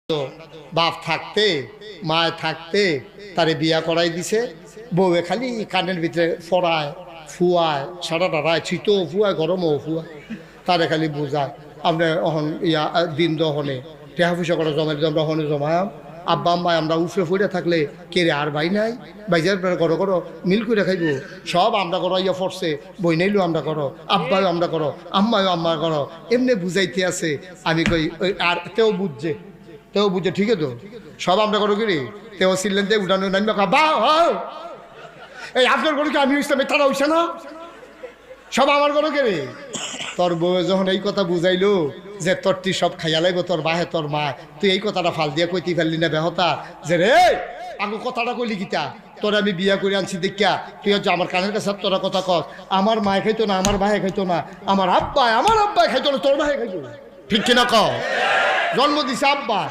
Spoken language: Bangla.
তো বাপ থাকতে মায় থাকতে তারে বিয়া করাই দিছে, বউয়ে খালি কানের ভিতরে ফড়ায় ফুয়ায় সারা ডাড়ায় ছিটো ফুয়ায় গরমও ফুয়ায়, তারে খালি বোঝায় আপনি অহন ইয়া দিন দহনে টেহা পয়সা করে জমাই আমরা হনে জমায়াম আব্বা আম্মায় আমরা উফরে ফুড়ে থাকলে কে রে আর ভাই নাই ভাইজার করো করো মিল করে খাইব সব আমরা করো ইয়া ফরছে বই নাইলেও আমরা করো আব্বাও আমরা করো আম্মাও আমরা করো এমনি বুঝাইতে আছে। আমি কই ওই আর তেও বুঝছে তেও বুঝছে ঠিক তো সব আমরা করো কি রে তেও ছিলেন দিয়ে উঠানো নামবে বা এই আপনার করো কি আমি ইসলামে তারা হইছে না সব আমার করো কে রে। তোর বউ যখন এই কথা বুঝাইলো যে তোর তুই সব খাইয়া লাগবো তোর বাহে তোর মা, তুই এই কথাটা ফাল দিয়ে কইতে ফেললি না বেহতা যে রে আগু কথাটা কইলি গীতা তোর আমি বিয়া করে আনছি দেখিয়া তুই হচ্ছে আমার কানের কাছে তোরা কথা কর আমার মায়ে খাইতো না আমার ভাই খাইতো না আমার আব্বাই খাইতো না তোর ভাই খাইতো ঠিক কিনা কও জন্ম দিছে আব্বা